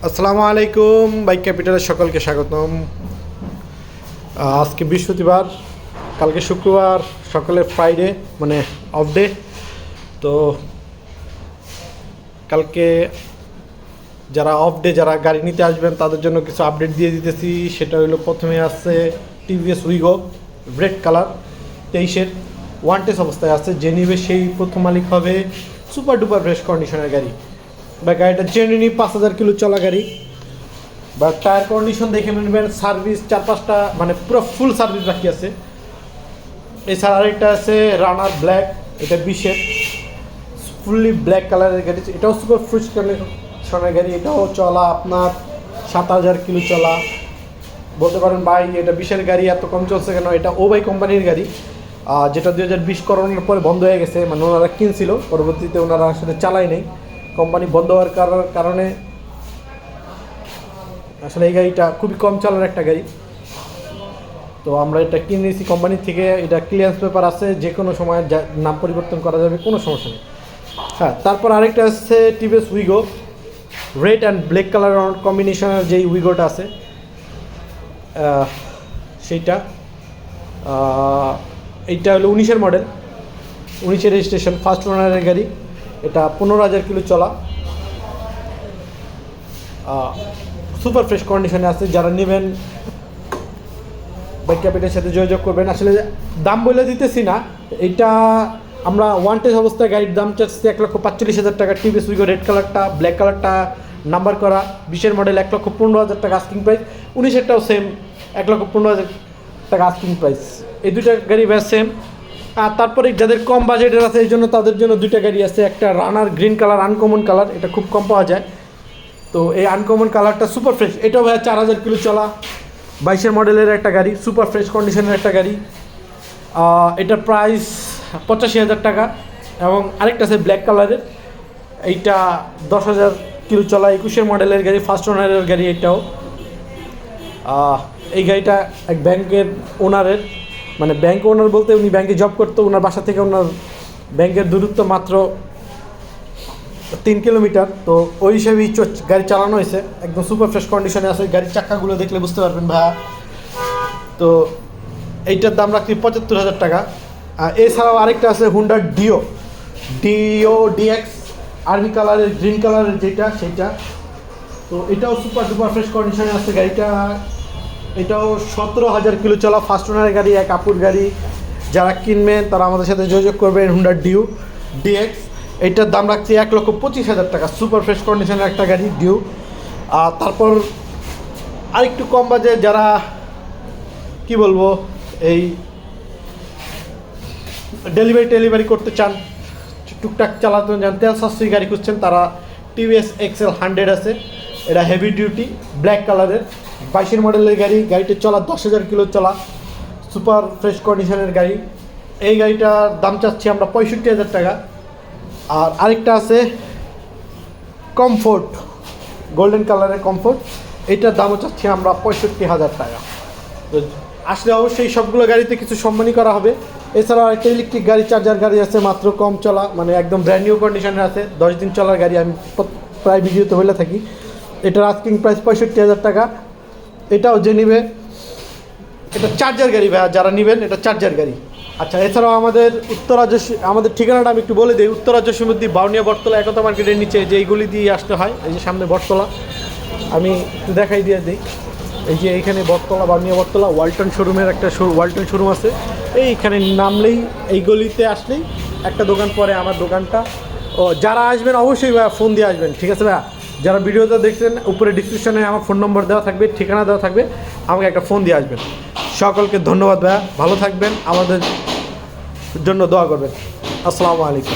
আসসালামু আলাইকুম, বাইক ক্যাপিটালের সকলকে স্বাগতম। আজকে বৃহস্পতিবার, কালকে শুক্রবার, সকালে ফ্রাইডে মানে অফ ডে। তো কালকে যারা অফ ডে যারা গাড়ি নিতে আসবেন তাদের জন্য কিছু আপডেট দিয়ে দিতেছি। সেটা হলো, প্রথমে আসছে টিভিএস উইগো রেড কালার 23-এর ওয়ান টেস্ট অবস্থায় আছে। যে নিবে সেই প্রথম মালিক হবে। সুপার ডুপার ফ্রেশ কন্ডিশনের গাড়ি, বা গাড়িটা জেনুইনি 5000 কিলো চলা গাড়ি, বা টায়ার কন্ডিশন দেখে নেবেন। সার্ভিস 4-5টা মানে পুরো ফুল সার্ভিস বাকি আছে। এছাড়া আরেকটা আছে রানার ব্ল্যাক, এটা 20-এর ফুললি ব্ল্যাক কালারের গাড়ি। এটাও সুপার ফ্রেশ কন্ডিশনের গাড়ি। এটাও চলা আপনার 7000 কিলো চলা। বলতে পারেন ভাই এটা 20-এর গাড়ি এত কম চলছে কেন? এটা ওবাই কোম্পানির গাড়ি, যেটা 2020 করোনার পরে বন্ধ হয়ে গেছে। মানে ওনারা কিনছিল, পরবর্তীতে ওনারা আসলে চালাই নেই। কোম্পানি বন্ধ হওয়ার কারণে আসলে এই গাড়িটা খুবই কম চালার একটা গাড়ি। তো আমরা এটা কিনে নিয়েছি কোম্পানি থেকে। এটা ক্লিয়ারেন্স পেপার আছে, যে কোনো সময় নাম পরিবর্তন করা যাবে, কোনো সমস্যা নেই। হ্যাঁ, তারপর আরেকটা আছে TVS Wego red and black colour কম্বিনেশনের যেই উইগোটা আছে সেইটা। এইটা হলো 19-এর মডেল, 19-এর রেজিস্ট্রেশন, ফার্স্ট ওনারের গাড়ি। এটা 15000 কিলো চলা, সুপার ফ্রেশ কন্ডিশনে আছে। যারা নেবেন বাইক ক্যাপিটালের সাথে যোগাযোগ করবেন। আসলে দাম বলে দিতেছি না, এটা আমরা ওয়ান টেস্ট অবস্থায় গাড়ির দাম চাচ্ছি 1,45,000 টাকা। টিভিএস উইগো রেড কালারটা, ব্ল্যাক কালারটা নাম্বার করা 20-এর মডেল 1,15,000 টাকা আস্কিং প্রাইস। 19-এরটাও সেম 1,15,000 টাকা আস্কিং প্রাইস। এই দুইটা গাড়ি ব্যাস সেম। আর তারপরে যাদের কম বাজেটের আছে এই জন্য তাদের জন্য দুইটা গাড়ি আছে। একটা রানার গ্রিন কালার, আনকমন কালার, এটা খুব কম পাওয়া যায়। তো এই আনকমন কালারটা সুপার ফ্রেশ, এটাও ভাই 4000 কিলো চলা, 22-এর মডেলের একটা গাড়ি, সুপার ফ্রেশ কন্ডিশনের একটা গাড়ি। এটার প্রাইস 85,000 টাকা। এবং আরেকটা আছে ব্ল্যাক কালারের, এইটা 10,000 কিলো চলা, 21-এর মডেলের গাড়ি, ফার্স্ট ওনারের গাড়ি। এটাও এই গাড়িটা এক ব্যাংকের ওনারের, মানে ব্যাংক ওনার বলতে উনি ব্যাংকে জব করতো। ওনার বাসা থেকে ওনার ব্যাংকের দূরত্ব মাত্র 3 কিলোমিটার। তো ওই হিসেবেই গাড়ি চালানো হয়েছে, একদম সুপার ফ্রেশ কন্ডিশনে আছে। গাড়ির চাকাগুলো দেখলে বুঝতে পারবেন ভাইয়া। তো এইটার দাম রাখছি 75,000 টাকা। এছাড়াও আরেকটা আছে হুন্ডা ডিএক্স আর্মি কালারের, গ্রিন কালারের যেটা, সেইটা। তো এটাও সুপার ডুপার ফ্রেশ কন্ডিশনে আছে গাড়িটা। এটাও 17,000 কিলো চলা, ফার্স্ট ওনারের গাড়ি, এক আপুর গাড়ি। যারা কিনবেন তারা আমাদের সাথে যোগাযোগ করবেন। হুন্ডা ডিএক্স, এইটার দাম রাখছি 1,25,000 টাকা। সুপার ফ্রেশ কন্ডিশনের একটা গাড়ি ডিউ। তারপর আরেকটু কম বাজে, যারা কি বলবো, এই ডেলিভারি করতে চান, টুকটাক চালাতে চান, তেল সাশ্রয়ী গাড়ি খুঁজছেন, তারা টিভিএস এক্সেল 100 আছে। এটা হেভি ডিউটি ব্ল্যাক কালারের, 22-এর মডেলের গাড়ি। গাড়িটা চলা 10,000 কিলো চলা, সুপার ফ্রেশ কন্ডিশনের গাড়ি। এই গাড়িটার দাম চাচ্ছি আমরা 65,000 টাকা। আর আরেকটা আছে কমফোর্ট, গোল্ডেন কালারের কমফোর্ট, এইটার দামও চাচ্ছি আমরা 65,000 টাকা। তো আসলে অবশ্যই সবগুলো গাড়িতে কিছু সম্মানই করা হবে। এছাড়াও একটা ইলেকট্রিক গাড়ি, চার্জার গাড়ি আছে, মাত্র কম চলা, মানে একদম ব্র্যান্ড নিউ কন্ডিশনে আছে, 10 দিন চলার গাড়ি। আমি প্রায় ভিডিওতে বলে থাকি। এটার আস্কিং প্রাইস 65,000 টাকা। এটাও যে নিবে, এটা চার্জার গাড়ি ভাইয়া, যারা নেবেন এটা চার্জার গাড়ি। আচ্ছা, এছাড়াও আমাদের আমাদের ঠিকানাটা আমি একটু বলে দিই। উত্তরা জসীমউদ্দিন, বাউনিয়া, বটতলা, একতা মার্কেটের নিচে, যে এইগুলি দিয়ে আসতে হয়। এই যে সামনে বটতলা, আমি একটু দেখাই দিয়ে দিই। এই যে এইখানে বটতলা, বাউনিয়া বটতলা, ওয়ালটন শোরুমের একটা ওয়ালটন শোরুম আছে। এইখানে নামলেই, এই গলিতে আসলেই একটা দোকান পরে আমার দোকানটা। ও যারা আসবেন অবশ্যই ভাইয়া ফোন দিয়ে আসবেন, ঠিক আছে ভাইয়া? যারা ভিডিওটা দেখছেন, উপরে ডিসক্রিপশনে আমার ফোন নম্বর দেওয়া থাকবে, ঠিকানা দেওয়া থাকবে, আমাকে একটা ফোন দিয়ে আসবেন। সকলকে ধন্যবাদ ভাইয়া, ভালো থাকবেন, আমাদের জন্য দোয়া করবেন। আসসালামু আলাইকুম।